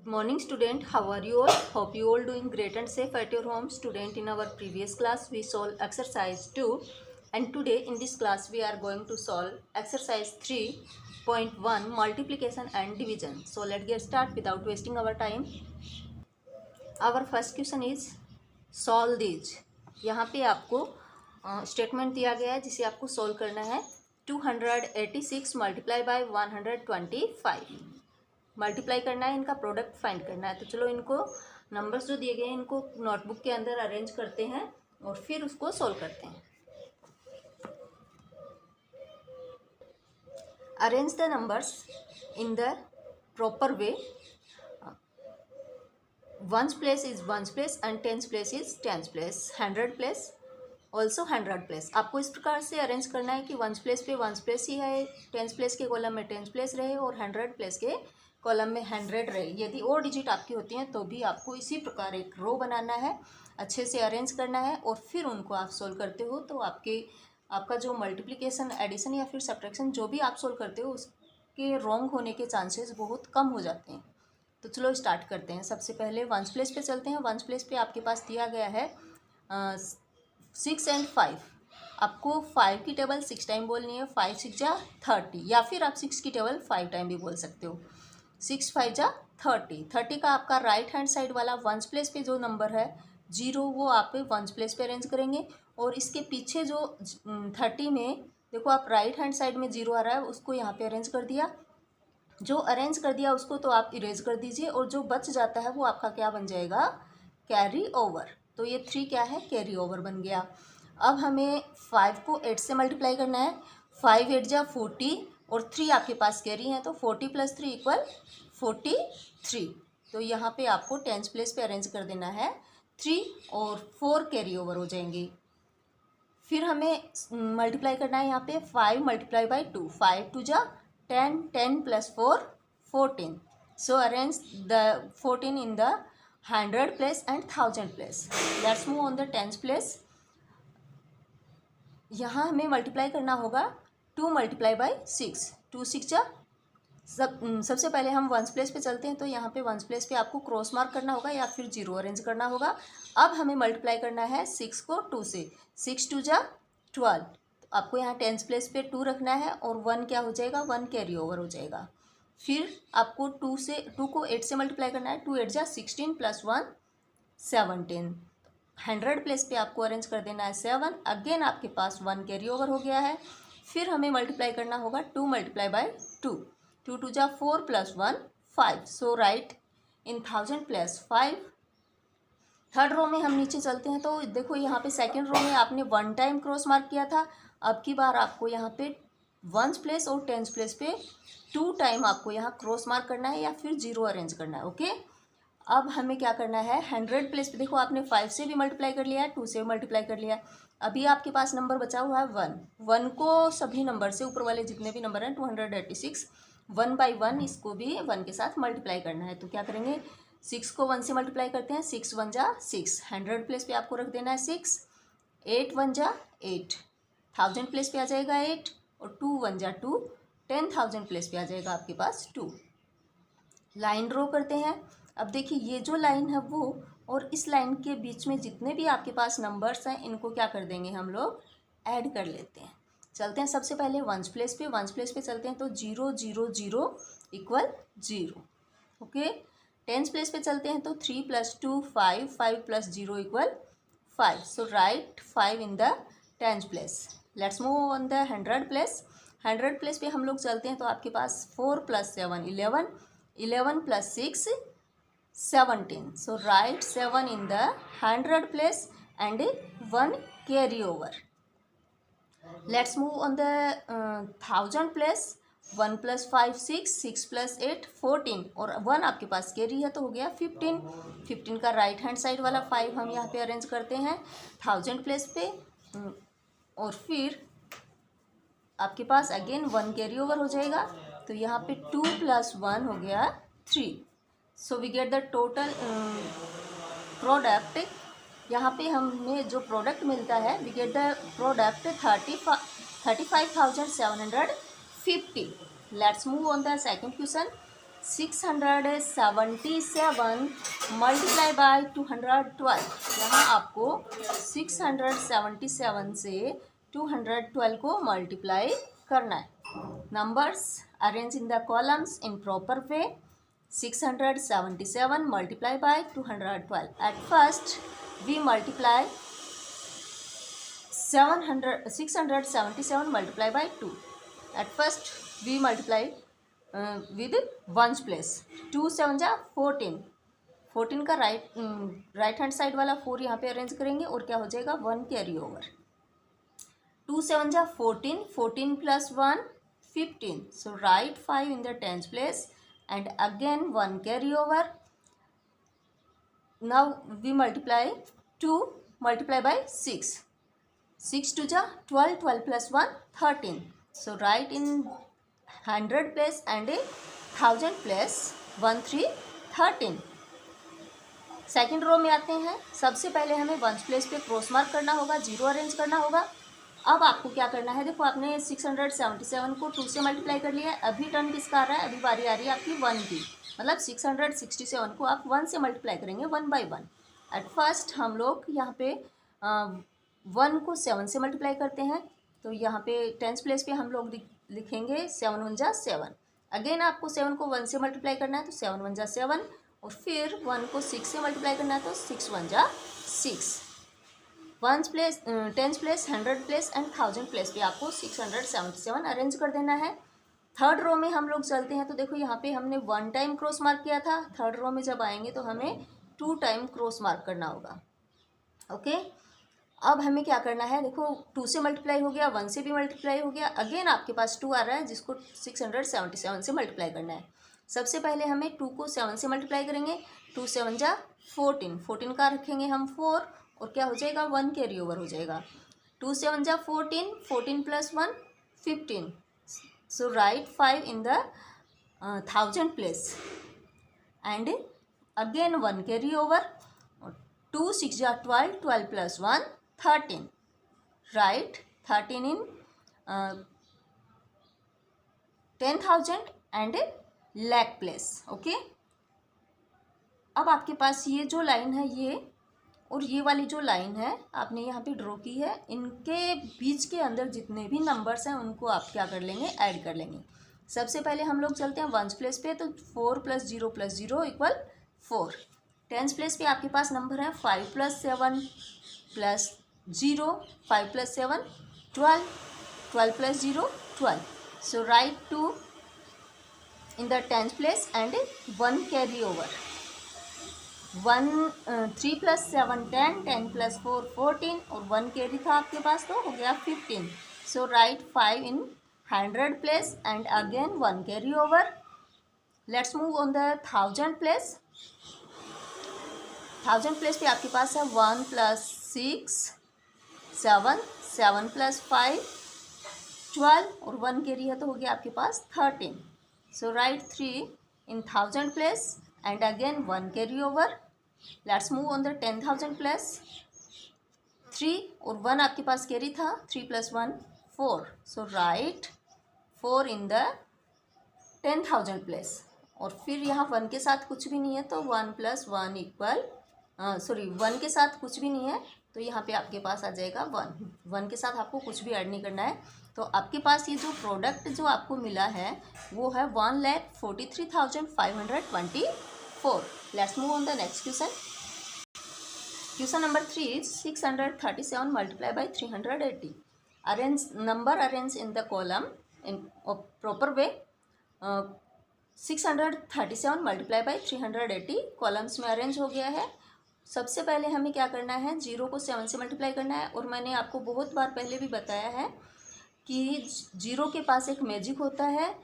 Morning student, how are you all? Hope you all doing great and safe at your home. Student, in our previous class we solved exercise 2 and today in this class we are going to solve exercise 3.1 multiplication and division. So let's get start without wasting our time. Our first question is solve these. यहाँ पे आपको statement दिया गया है जिसे आपको solve करना है. 286 मल्टीप्लाई बाय 125 मल्टीप्लाई करना है, इनका प्रोडक्ट फाइंड करना है. तो चलो इनको नंबर्स जो दिए गए हैं इनको नोटबुक के अंदर अरेंज करते हैं और फिर उसको सोल्व करते हैं. Arrange the numbers in the proper way. Ones place is ones place and tens place is tens place. 100 place also 100 place. आपको इस प्रकार से अरेंज करना है कि वंस प्लेस पे वंस प्लेस ही है, टेंस प्लेस के कॉलम में टेंस प्लेस रहे और 100 प्लेस के कॉलम में 100 रहे. यदि और डिजिट आपकी होती हैं तो भी आपको इसी प्रकार एक रो बनाना है, अच्छे से अरेंज करना है और फिर उनको आप सोल्व करते हो तो आपका जो मल्टीप्लिकेशन, एडिशन या फिर सब्ट्रैक्शन जो भी आप सोल्व करते हो उसके रॉन्ग होने के चांसेस बहुत कम हो जाते हैं. तो चलो स्टार्ट करते हैं. सबसे पहले वंस प्लेस पे चलते हैं. वंस प्लेस पे आपके पास दिया गया है 6 एंड 5. आपको 5 की टेबल 6 टाइम बोलनी है. 5 6 जा 30 या फिर आप 6 की टेबल 5 टाइम भी बोल सकते हो. 6 5 जा 30. 30 का आपका राइट हैंड साइड वाला वंस प्लेस पे जो नंबर है 0 वो आप वंस प्लेस पे अरेंज करेंगे और इसके पीछे जो 30 में देखो आप राइट हैंड साइड में 0 आ रहा है उसको यहाँ पे अरेंज कर दिया. जो अरेंज कर दिया उसको तो आप इरेज कर दीजिए और जो बच जाता है वो आपका क्या बन जाएगा, कैरी ओवर. तो ये 3 क्या है, कैरी ओवर बन गया. अब हमें 5 को 8 से मल्टीप्लाई करना है. 5 8 जा 40 और 3 आपके पास कैरी है तो 40 + 3 = 43. तो यहाँ पे आपको टेंस प्लेस पे अरेंज कर देना है. 3 और 4 कैरी ओवर हो जाएंगे. फिर हमें मल्टीप्लाई करना है यहाँ पे 5 मल्टीप्लाई बाय 2. 5 2 जा 10, 10 + 4 14. सो arrange the 14 in the 100 place and 1000 place. Let's move on the tens place. यहाँ हमें मल्टीप्लाई करना होगा 2 मल्टीप्लाई बाय 6. 2 6 जा सबसे पहले हम वंस प्लेस पे चलते हैं. तो यहाँ पे वंस प्लेस पे आपको क्रॉस मार्क करना होगा या फिर 0 अरेंज करना होगा. अब हमें मल्टीप्लाई करना है 6 को 2 से. 6 2 जा 12. तो आपको यहाँ टेंस प्लेस पे 2 रखना है और 1 क्या हो जाएगा, 1 कैरी ओवर हो जाएगा. फिर आपको 2 को 8 से मल्टीप्लाई करना है. 2 8 जा 16 + 1 17. 100 प्लेस पे आपको अरेंज कर देना है 7. अगेन आपके पास 1 कैरी ओवर हो गया है. फिर हमें मल्टीप्लाई करना होगा 2 मल्टीप्लाई बाय 2. 2 2 जा 4 + 1 5. सो राइट इन 1000 प्लेस 5. थर्ड रो में हम नीचे चलते हैं. तो देखो यहाँ पे सेकंड रो में आपने 1 टाइम क्रॉस मार्क किया था. अब की बार आपको यहाँ पे वंस प्लेस और टेंस प्लेस पे 2 टाइम आपको यहाँ क्रॉस मार्क करना है या फिर 0 अरेंज करना है. ओके. अब हमें क्या करना है 100 प्लेस पे. देखो आपने 5 से भी मल्टीप्लाई कर लिया है, 2 से भी मल्टीप्लाई कर लिया है. अभी आपके पास नंबर बचा हुआ है 1. 1 को सभी नंबर से ऊपर वाले जितने भी नंबर हैं 286 1 बाई 1 इसको भी 1 के साथ मल्टीप्लाई करना है. तो क्या करेंगे 6 को 1 से मल्टीप्लाई करते हैं. 6 1 जा 6. 100 प्लेस पे आपको रख देना है 6. 8 1 जा 8. 1000 प्लेस पे आ जाएगा 8 और 2 1 जा 2. 10,000 प्लेस पे आ जाएगा आपके पास 2. लाइन ड्रॉ करते हैं. अब देखिए ये जो लाइन है वो और इस लाइन के बीच में जितने भी आपके पास नंबर्स हैं इनको क्या कर देंगे हम लोग, ऐड कर लेते हैं. चलते हैं सबसे पहले वंस प्लेस पे. वंस प्लेस पे चलते हैं तो 0 0 0 = 0. ओके. टेंस प्लेस पे चलते हैं तो 3 + 2 5 5 + 0 = 5. So right 5 in the tens place. Let's move on the 100 place. 100 place पे हम लोग चलते हैं तो आपके पास 4 + 7 11. 11 + 6 17. So right 7 in the 100 place and 1 carry over. Let's move on the 1000 place. 1 + 5 6 6 + 8 14 और 1 आपके पास कैरी है तो हो गया 15. 15 का राइट हैंड साइड वाला 5 हम यहाँ पे अरेंज करते हैं 1000 प्लेस पे. और फिर आपके पास अगेन 1 कैरी ओवर हो जाएगा. तो यहाँ पे 2 + 1 हो गया 3. So we get the total product. यहाँ पे हमें जो प्रोडक्ट मिलता है we get the product 35,750. Let's move on the second question. 677 multiply by 212। यहाँ आपको 677 से 212 को मल्टीप्लाई करना है। Numbers arrange in the columns in proper way. 677 multiply by 212। At first we multiply 677 multiplied by 2. At first we multiply with ones place. 2 7 जा 14। 14 का right hand side वाला 4 यहाँ पे अरेंज करेंगे और क्या हो जाएगा 1 कैरी ओवर। 2 7 जा 14, 14 plus 1 15. So write 5 in the tens place and again 1 carry over. Now we multiply 2 multiply by 6. 6 2 जा 12, 12 plus 1 13. So write in 100 place and 1000 place 1 3 13. Second row में आते हैं। सबसे पहले हमें वंस प्लेस पे क्रॉस मार्क करना होगा, जीरो अरेंज करना होगा। अब आपको क्या करना है, देखो आपने 677 को 2 से मल्टीप्लाई कर लिया है। अभी टर्न किसका आ रहा है, अभी बारी आ रही है आपकी 1 की। मतलब 667 को आप 1 से मल्टीप्लाई करेंगे 1 by 1। एट फर्स्ट हम लोग यहाँ पे 1 को 7 से मल्टीप्लाई करते हैं, तो यहाँ पे टेंस प्लेस पे हम लोग लिखेंगे 7 1 जा 7। अगेन आपको 7 को 1 से मल्टीप्लाई करना है तो 7 1 जा 7, और फिर 1 को 6 से मल्टीप्लाई करना है तो 6 1 जा 6। Ones place, tens place, 100 place and 1000 place पे आपको 677 अरेंज कर देना है। थर्ड रो में हम लोग चलते हैं, तो देखो यहाँ पे हमने 1 टाइम क्रॉस मार्क किया था। थर्ड रो में जब आएंगे तो हमें 2 टाइम क्रॉस मार्क करना होगा। ओके, अब हमें क्या करना है, देखो 2 से मल्टीप्लाई हो गया, 1 से भी मल्टीप्लाई हो गया। अगेन आपके पास 2 आ रहा है जिसको 677 से मल्टीप्लाई करना है। सबसे पहले हमें 2 को 7 से मल्टीप्लाई करेंगे। 2 7 जा 14, 14 का रखेंगे हम 4, और क्या हो जाएगा 1 कैरी ओवर हो जाएगा। 2 7 जा 14, 14 plus 1 15। So right 5 in the 1000 place and again 1 carry over. 2 6 जा 12, 12 plus 1 13। Right 13 in 10,000 and lakh place. Okay, अब आपके पास ये जो लाइन है ये और ये वाली जो लाइन है आपने यहाँ पे ड्रॉ की है, इनके बीच के अंदर जितने भी नंबर्स हैं उनको आप क्या कर लेंगे, ऐड कर लेंगे। सबसे पहले हम लोग चलते हैं वंस प्लेस पे, तो 4 + 0 + 0 = 4। टेंस प्लेस पे आपके पास नंबर है 5 + 7 + 0, 5 + 7 12, 12 + 0 12। सो right 2 in the tens place and 1 carry over। 3 + 7 10, 10 + 4 14, और 1 कैरी था आपके पास तो हो गया 15। So right 5 in 100 place and again 1 carry over। Let's move on the 1000 place. 1000 place पे आपके पास है 1 + 6 7, 7 + 5 12, और 1 कैरी है तो हो गया आपके पास 13। So write 3 in 1000 place and again 1 carry over। Let's move on the 10,000 place। 3 और 1 आपके पास कैरी था, 3 + 1 4। So write 4 in the 10,000 place। और फिर यहाँ 1 के साथ कुछ भी नहीं है तो 1 + 1 = 1 के साथ कुछ भी नहीं है तो यहाँ पे आपके पास आ जाएगा 1। 1 के साथ आपको कुछ भी ऐड नहीं करना है। तो आपके पास ये जो प्रोडक्ट जो आपको मिला है वो है 1,43,524। Let's move on the next question. Question number 3 is 637 multiplied by 380। Arrange number arrange in the column in proper way. 637 multiply by 380 columns में अरेंज हो गया है। सबसे पहले हमें क्या करना है, 0 को 7 से मल्टीप्लाई करना है। और मैंने आपको बहुत बार पहले भी बताया है कि 0 के पास एक मैजिक होता है,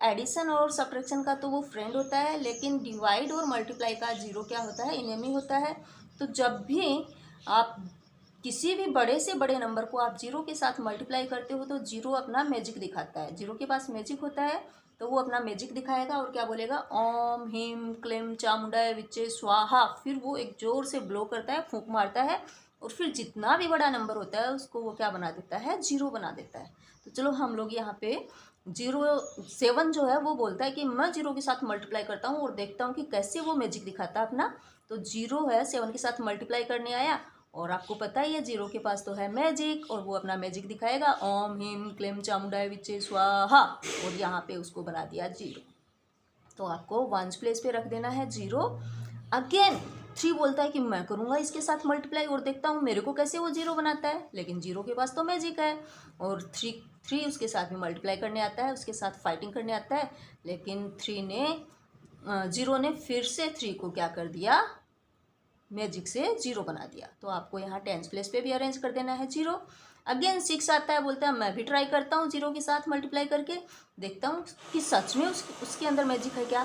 एडिशन और सब्ट्रैक्शन का तो वो फ्रेंड होता है, लेकिन डिवाइड और मल्टीप्लाई का 0 क्या होता है, इनेमी होता है। तो जब भी आप किसी भी बड़े से बड़े नंबर को आप 0 के साथ मल्टीप्लाई करते हो तो 0 अपना मैजिक दिखाता है। 0 के पास मैजिक होता है तो वो अपना मैजिक दिखाएगा और क्या बोलेगा, ओम ह्रीं क्लीं चामुंडाय विच्चे स्वाहा। फिर वो एक जोर से ब्लो करता है, फूंक मारता है, और फिर जितना भी बड़ा नंबर होता है उसको वो क्या बना देता है, 0 बना देता है। तो चलो हम लोग यहाँ पे 7 जो है वो बोलता है कि मैं 0 के साथ मल्टीप्लाई करता हूँ और देखता हूँ कि कैसे वो मैजिक दिखाता है अपना। तो 0 है 7 के साथ मल्टीप्लाई करने आया और आपको पता ही है 0 के पास तो है मैजिक और वो अपना मैजिक दिखाएगा, ओम ह्रीम क्लीम चामुंडाय विचे स्वाहा, और यहाँ पे उसको बना दिया 0। तो आपको वंस प्लेस पे रख देना है 0। अगेन 3 बोलता है कि मैं करूँगा इसके साथ मल्टीप्लाई और देखता हूँ मेरे को कैसे वो 0 बनाता है, लेकिन 0 के पास तो मैजिक है और 3 उसके साथ में मल्टीप्लाई करने आता है, उसके साथ फाइटिंग करने आता है, लेकिन 0 ने फिर से 3 को क्या कर दिया, मैजिक से 0 बना दिया। तो आपको यहाँ टेंस प्लेस पे भी अरेंज कर देना है 0। अगेन 6 आता है, बोलता है मैं भी ट्राई करता हूँ 0 के साथ मल्टीप्लाई करके, देखता हूँ कि सच में उसके अंदर मैजिक है क्या।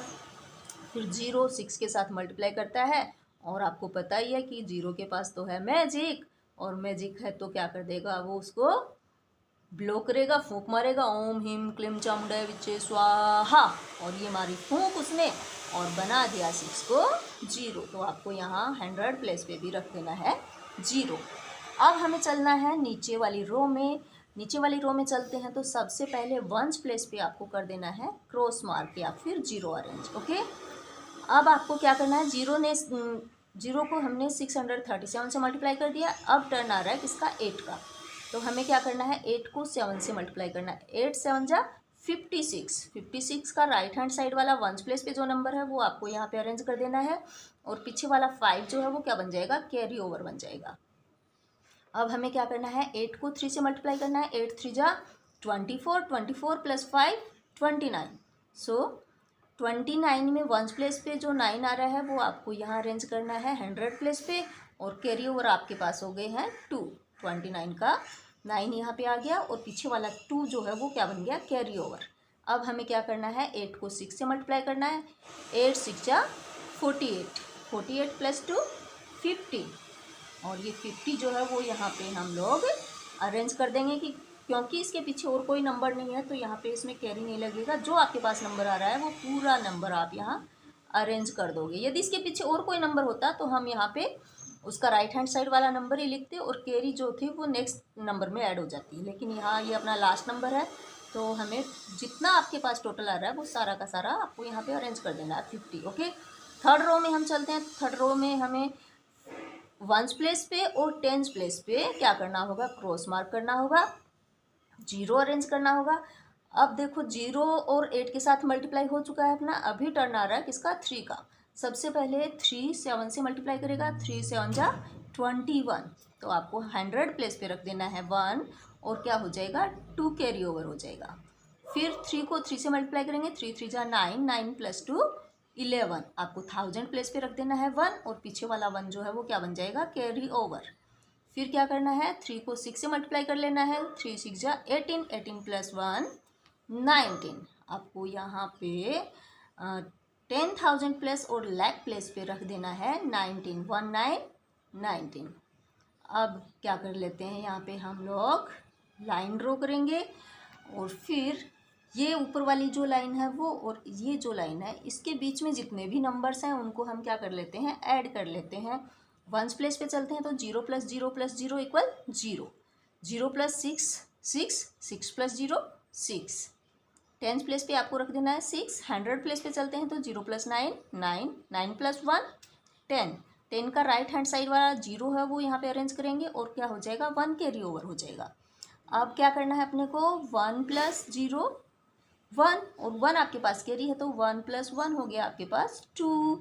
फिर 0 6 के साथ मल्टीप्लाई करता है और आपको पता ही है कि 0 के पास तो है मैजिक, और मैजिक है तो क्या कर देगा, वो उसको ब्लो करेगा, फूंक मारेगा, ओम ह्रीम क्लीम चामुंडाय विचे स्वाहा, और ये मारी फूंक उसने और बना दिया 6 को 0। तो आपको यहाँ 100 प्लेस पे भी रख देना है 0। अब हमें चलना है नीचे वाली रो में। नीचे वाली रो में चलते हैं तो सबसे पहले वंस प्लेस पे आपको कर देना है क्रॉस मार्क या फिर 0 अरेंज। ओके, अब आपको क्या करना है, 0 को हमने 637 से मल्टीप्लाई कर दिया, अब टर्न आ रहा है किसका, 8 का। तो हमें क्या करना है, 8 को 7 से मल्टीप्लाई करना है, 8 7 जा 56। 56 का राइट हैंड साइड वाला वंस प्लेस पे जो नंबर है वो आपको यहाँ पे अरेंज कर देना है, और पीछे वाला 5 जो है वो क्या बन जाएगा, कैरी ओवर बन जाएगा। अब हमें क्या करना है, 8 को 3 से मल्टीप्लाई करना है, 8 3 जा 24, 24 प्लस 5 29। सो 29 में वंस प्लेस पे जो 9 आ रहा है वो आपको यहाँ अरेंज करना है 100 प्लेस पे, और कैरी ओवर आपके पास हो गए हैं 2। 29 का 9 यहाँ पे आ गया और पीछे वाला 2 जो है वो क्या बन गया, कैरी ओवर। अब हमें क्या करना है, 8 को 6 से मल्टीप्लाई करना है, 8 6 जा 48, 48 प्लस 2 50, और ये 50 जो है वो यहाँ पे हम लोग अरेंज कर देंगे कि क्योंकि इसके पीछे और कोई नंबर नहीं है तो यहाँ पे इसमें कैरी नहीं लगेगा, जो आपके पास नंबर आ रहा है वो पूरा नंबर आप यहाँ अरेंज कर दोगे। यदि इसके पीछे और कोई नंबर होता तो हम यहाँ पे उसका राइट हैंड साइड वाला नंबर ही लिखते और कैरी जो थी वो नेक्स्ट नंबर में ऐड हो जाती है, लेकिन यहाँ ये अपना लास्ट नंबर है तो हमें जितना आपके पास टोटल आ रहा है वो सारा का सारा आपको यहाँ पे अरेंज कर देना है 50। ओके, थर्ड रो में हम चलते हैं। थर्ड रो में हमें वंस प्लेस पे और टेंस प्लेस पे क्या करना होगा, क्रॉस मार्क करना होगा, 0 अरेंज करना होगा। अब देखो 0 और 8 के साथ मल्टीप्लाई हो चुका है अपना, अभी टर्न आ रहा है किसका, 3 का। सबसे पहले 3 7 से मल्टीप्लाई करेगा, 3 7 जा 21, तो आपको 100 प्लेस पे रख देना है 1, और क्या हो जाएगा 2 कैरी ओवर हो जाएगा। फिर 3 को 3 से मल्टीप्लाई करेंगे, 3 3 जा 9, 9 प्लस 2 11, आपको 1000 प्लेस पे रख देना है 1, और पीछे वाला 1 जो है वो क्या बन जाएगा, कैरी ओवर। फिर क्या करना है, 3 को 6 से मल्टीप्लाई कर लेना है, 3 6 जा 18, 18 प्लस 1 19, आपको यहाँ पे 10,000 प्लस और लाख प्लेस पे रख देना है 19, 19। अब क्या कर लेते हैं, यहाँ पे हम लोग लाइन ड्रॉ करेंगे, और फिर ये ऊपर वाली जो लाइन है वो और ये जो लाइन है इसके बीच में जितने भी नंबर्स हैं उनको हम क्या कर लेते हैं, ऐड कर लेते हैं। वंस प्लेस पे चलते हैं तो 0 plus 0 plus 0 equal 0, 0 plus 6 6, 6 plus 0 6, tens place पे आपको रख देना है 6। 100 प्लेस पे चलते हैं तो 0 प्लस 9 9, 9 प्लस 1 10, 10 का राइट हैंड साइड वाला 0 है वो यहाँ पे अरेंज करेंगे और क्या हो जाएगा, 1 कैरी ओवर हो जाएगा। अब क्या करना है अपने को, 1 प्लस 0 1, और 1 आपके पास कैरी है तो 1 प्लस 1 हो गया आपके पास 2,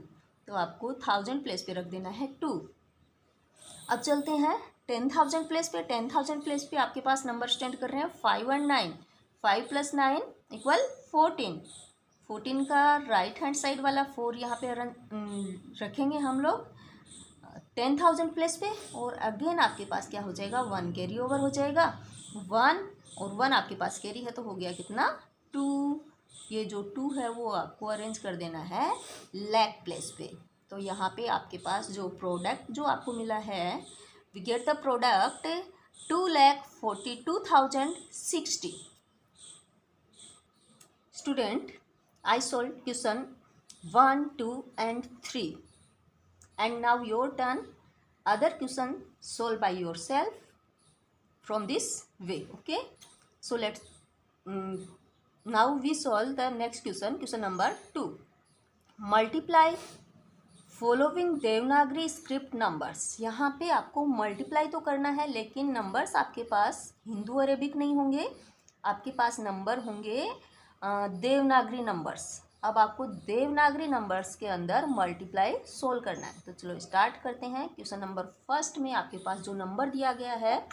तो आपको 1000 प्लेस पे रख देना है 2। अब चलते हैं 10,000 प्लेस पे। 10,000 प्लेस पे आपके पास नंबर स्टैंड कर रहे हैं 5 और 9, 5 प्लस 9 इक्वल 14, 14 का राइट हैंड साइड वाला 4 यहाँ पे रखेंगे हम लोग 10,000 प्लेस पे, और अगेन आपके पास क्या हो जाएगा, 1 कैरी ओवर हो जाएगा, 1 और 1 आपके पास कैरी है तो हो गया कितना 2। ये जो 2 है वो आपको अरेंज कर देना है लाख प्लेस पे। तो यहाँ पे आपके पास जो प्रोडक्ट जो आपको मिला है, we get the product 2,42,060। Student, I solve question 1, 2 and 3, and now your turn. Other question solve by yourself from this way. Okay, so let's now we solve the next question, question number 2। Multiply following Devanagari script numbers. यहाँ पे आपको multiply तो करना है, लेकिन numbers आपके पास Hindu Arabic नहीं होंगे, आपके पास नंबर होंगे देवनागरी नंबर्स। अब आपको देवनागरी नंबर्स के अंदर मल्टीप्लाई सोल्व करना है। तो चलो स्टार्ट करते हैं। क्वेश्चन नंबर फर्स्ट में आपके पास जो नंबर दिया गया है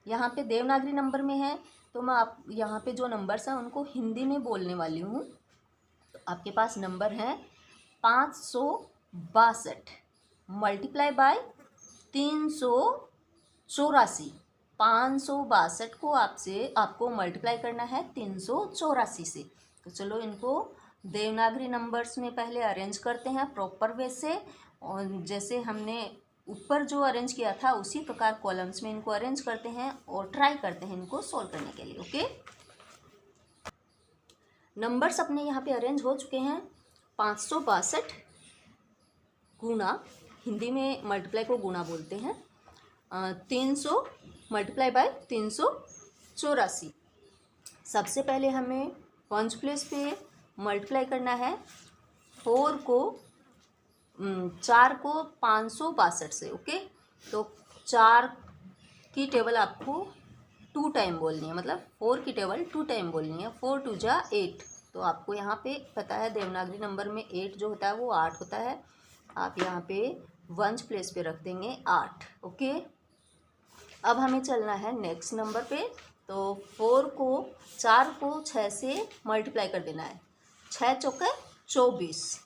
यहाँ पे देवनागरी नंबर में है, तो मैं आप यहाँ पे जो नंबर्स हैं उनको हिंदी में बोलने वाली हूँ। तो आपके पास नंबर है 562 मल्टीप्लाई बाय 384। 562 को आपको मल्टीप्लाई करना है 384 से। तो चलो इनको देवनागरी नंबर्स में पहले अरेंज करते हैं प्रॉपर वे से, और जैसे हमने ऊपर जो अरेंज किया था उसी प्रकार कॉलम्स में इनको अरेंज करते हैं और ट्राई करते हैं इनको सोल्व करने के लिए। ओके, नंबर्स अपने यहाँ पे अरेंज हो चुके हैं। 562 गुना, हिंदी में मल्टीप्लाई को गुना बोलते हैं, 300 मल्टीप्लाई बाय 384। सबसे पहले हमें वंस प्लेस पे मल्टीप्लाई करना है 4 को 562 से। ओके, तो 4 की टेबल आपको 2 टाइम बोलनी है, मतलब 4 की टेबल 2 टाइम बोलनी है। 4 2 जा 8। तो आपको यहाँ पे पता है देवनागरी नंबर में 8 जो होता है वो 8 होता है। आप यहाँ पे वंस प्लेस पे रख देंगे 8। ओके, अब हमें चलना है नेक्स्ट नंबर पे। तो 4 को 6 से मल्टीप्लाई कर देना है। 6 चौके 24,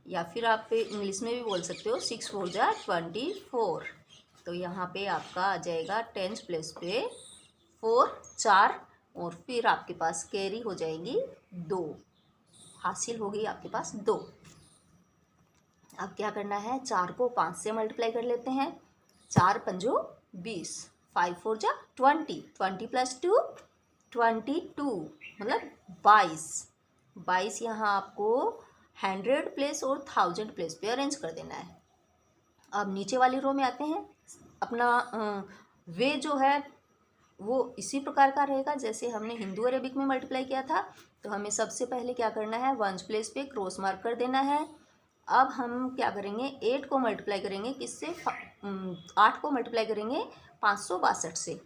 या फिर आप इंग्लिश में भी बोल सकते हो 6 4 जा 24। तो यहाँ पे आपका आ जाएगा 10 प्लेस पे 4 4, और फिर आपके पास कैरी हो जाएगी 2, हासिल होगी आपके पास 2। अब क्या करना है, 4 को 5 से मल्टीप्लाई कर लेते हैं। 4 पंजो 20, 5 4 जा 20, 20 प्लस 2 22, मतलब 22। 22 यहाँ आपको 100 प्लेस और 1000 प्लेस पे अरेंज कर देना है। अब नीचे वाली रो में आते हैं। अपना वे जो है वो इसी प्रकार का रहेगा जैसे हमने हिंदू अरेबिक में मल्टीप्लाई किया था। तो हमें सबसे पहले क्या करना है, वंस प्लेस पे क्रॉस मार्क कर देना है। अब हम क्या करेंगे, 8 को मल्टीप्लाई करेंगे किससे, 8 को मल्टीप्लाई करेंगे 562 से।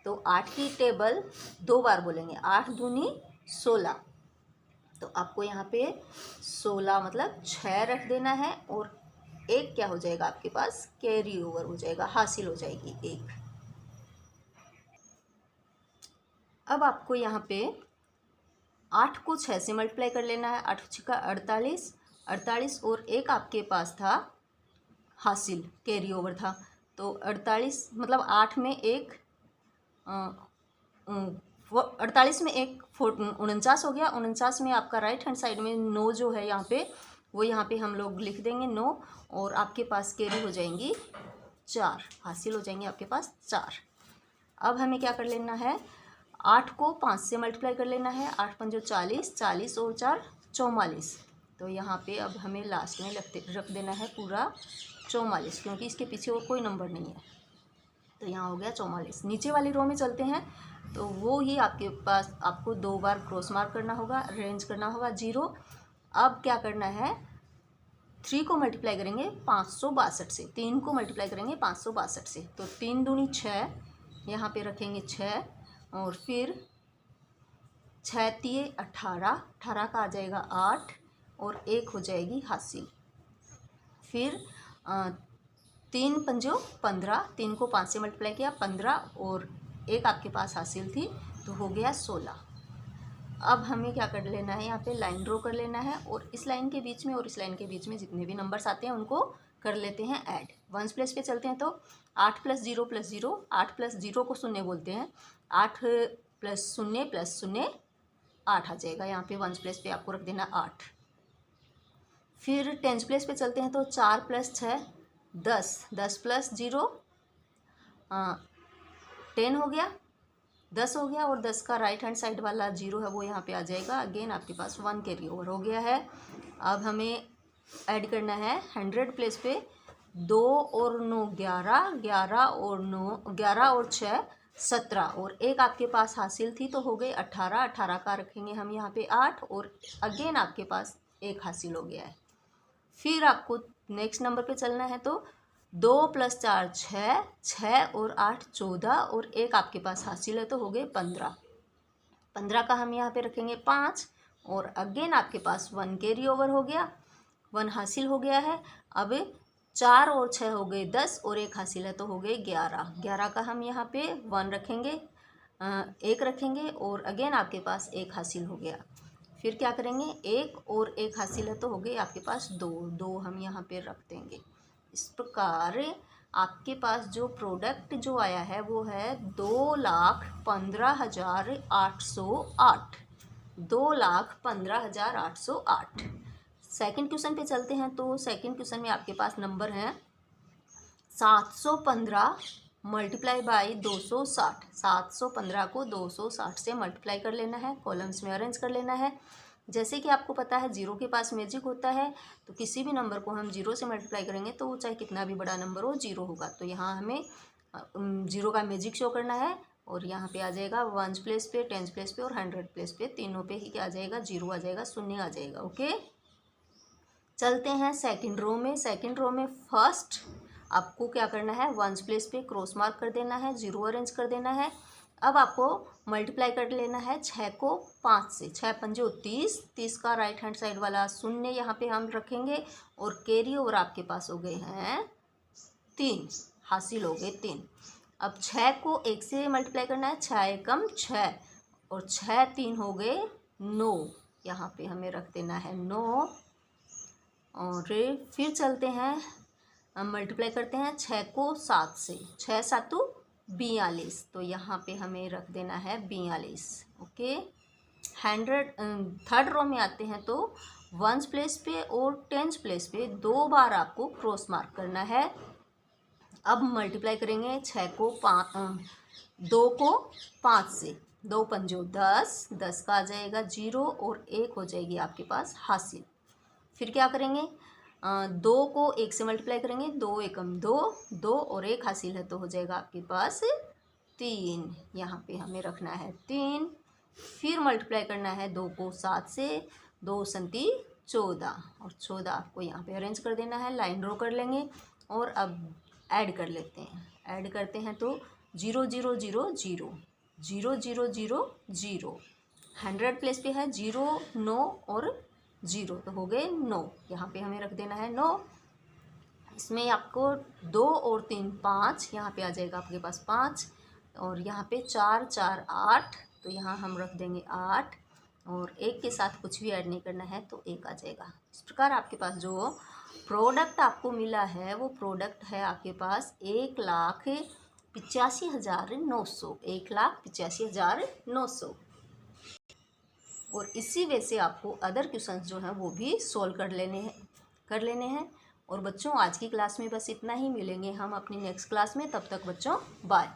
तो 8 की टेबल 2 बार बोलेंगे, 8 दूनी 16। तो आपको यहाँ पे 16 मतलब 6 रख देना है, और एक क्या हो जाएगा आपके पास, कैरी ओवर हो जाएगा, हासिल हो जाएगी 1। अब आपको यहाँ पे 8 को 6 से मल्टीप्लाई कर लेना है। 8 6 का 48, 48 और एक आपके पास था हासिल, कैरी ओवर था। तो 48 मतलब 8 में एक 48 में एक 49 हो गया। 49 में आपका राइट हैंड साइड में 9 जो है यहाँ पे, वो यहाँ पे हम लोग लिख देंगे 9, और आपके पास कैरी हो जाएंगी 4, हासिल हो जाएंगे आपके पास 4। अब हमें क्या कर लेना है, 8 को 5 से मल्टीप्लाई कर लेना है। 8 पंजो 40, 40 और 4 44। तो यहाँ पे अब हमें लास्ट में रख देना है पूरा 44, क्योंकि इसके पीछे और कोई नंबर नहीं है। तो यहाँ हो गया 44। नीचे वाली रो में चलते हैं। तो वो ही आपके पास आपको 2 बार क्रॉस मार्क करना होगा, अरेंज करना होगा 0। अब क्या करना है, 3 को मल्टीप्लाई करेंगे 562 से, 3 को मल्टीप्लाई करेंगे 562 से। तो 3 दूनी 6, यहाँ पे रखेंगे 6, और फिर 6 तिये 18, 18 का आ जाएगा 8, और 1 हो जाएगी हासिल। फिर 3 पंजो 15, 3 को 5 से मल्टीप्लाई किया 15, और एक आपके पास हासिल थी, तो हो गया 16। अब हमें क्या कर लेना है, यहाँ पे लाइन ड्रॉ कर लेना है, और इस लाइन के बीच में और इस लाइन के बीच में जितने भी नंबर्स आते हैं उनको कर लेते हैं ऐड। वंस प्लेस पे चलते हैं। तो 8 + 0 + 0, 8 + 0 को 0 बोलते हैं। 8 + 0 + 0 8 आ जाएगा। यहाँ पे वंस प्लेस पे आपको रख देना 8। फिर टेंस प्लेस पे चलते हैं। तो 4 + 6 10, 10 + 0 10 हो गया, 10 हो गया, और 10 का राइट हैंड साइड वाला 0 है वो यहाँ पे आ जाएगा। अगेन आपके पास 1 कैरी ओवर हो गया है। अब हमें ऐड करना है 100 प्लेस पे 2 और 9 11, 11 और 9 11 और 6 17 और एक आपके पास हासिल थी तो हो गए 18। 18 का रखेंगे हम यहाँ पे 8 और अगेन आपके पास एक हासिल हो गया है। फिर आपको नेक्स्ट नंबर पे चलना है तो 2 + 4 6, 6 और 8 14 और एक आपके पास हासिल है तो हो गए 15। 15 का हम यहाँ पे रखेंगे 5 और अगेन आपके पास 1 कैरी ओवर हो गया, 1 हासिल हो गया है। अब 4 और 6 हो गए 10 और एक हासिल है तो हो गए 11। 11 का हम यहाँ पे 1 रखेंगे, एक रखेंगे और अगेन आपके पास एक हासिल हो गया। फिर क्या करेंगे, एक और एक हासिल है तो हो गए आपके पास 2, 2 हम यहाँ पे रख देंगे। इस प्रकार आपके पास जो प्रोडक्ट जो आया है वो है 2,15,808। 2,15,808। सेकंड क्वेश्चन पे चलते हैं तो सेकंड क्वेश्चन में आपके पास नंबर है 715 मल्टीप्लाई बाई 260। 715 को 260 से मल्टीप्लाई कर लेना है, कॉलम्स में अरेंज कर लेना है। जैसे कि आपको पता है जीरो के पास मैजिक होता है, तो किसी भी नंबर को हम जीरो से मल्टीप्लाई करेंगे तो वो चाहे कितना भी बड़ा नंबर हो जीरो होगा। तो यहाँ हमें जीरो का मैजिक शो करना है और यहाँ पे आ जाएगा 1s प्लेस पे, 10s प्लेस पे और 100 प्लेस पे, तीनों पे ही क्या आ जाएगा, जीरो आ जाएगा, शून्य आ जाएगा। ओके, चलते हैं सेकंड रो में। सेकंड रो में फर्स्ट आपको क्या करना है, 1s प्लेस पे क्रॉस मार्क कर देना है, जीरो अरेंज कर देना है। अब आपको मल्टीप्लाई कर लेना है 6 को 5 से, 6 पंजे 30, 30 का राइट हैंड साइड वाला शून्य यहाँ पे हम रखेंगे और कैरी ओवर आपके पास हो गए हैं 3, हासिल हो गए 3। अब 6 को 1 से मल्टीप्लाई करना है, 6 एकम 6 और 6 3 हो गए 9, यहाँ पे हमें रख देना है 9। और फिर चलते हैं, हम मल्टीप्लाई करते हैं 6 को 7 से, 6 7 42, तो यहाँ पे हमें रख देना है 42। ओके, 100 थर्ड रो में आते हैं तो 1s प्लेस पे और 10s प्लेस पे 2 बार आपको क्रॉस मार्क करना है। अब मल्टीप्लाई करेंगे 6 को 2 को 5 से, 2 पंजो 10, 10 का आ जाएगा 0 और 1 हो जाएगी आपके पास हासिल। फिर क्या करेंगे, 2 को 1 से मल्टीप्लाई करेंगे, 2 एकम 2, 2 और 1 हासिल है तो हो जाएगा आपके पास 3, यहाँ पे हमें रखना है 3। फिर मल्टीप्लाई करना है 2 को 7 से, 2 संती 14 और 14 आपको यहाँ पे अरेंज कर देना है, लाइन ड्रॉ कर लेंगे और अब ऐड कर लेते हैं। ऐड करते हैं तो 0 0 0 0 0 0 0 0, 100 प्लेस पे है 0 9 और 0 तो हो गए 9, यहाँ पे हमें रख देना है 9। इसमें आपको 2 और 3 5, यहाँ पे आ जाएगा आपके पास 5 और यहाँ पे 4 4 8, तो यहाँ हम रख देंगे 8 और 1 के साथ कुछ भी ऐड नहीं करना है तो 1 आ जाएगा। इस प्रकार आपके पास जो प्रोडक्ट आपको मिला है वो प्रोडक्ट है आपके पास 1,85,900, 1,85,900। और इसी वे से आपको अदर क्वेश्चंस जो हैं वो भी सॉल्व कर लेने हैं। और बच्चों आज की क्लास में बस इतना ही, मिलेंगे हम अपनी नेक्स्ट क्लास में, तब तक बच्चों बाय।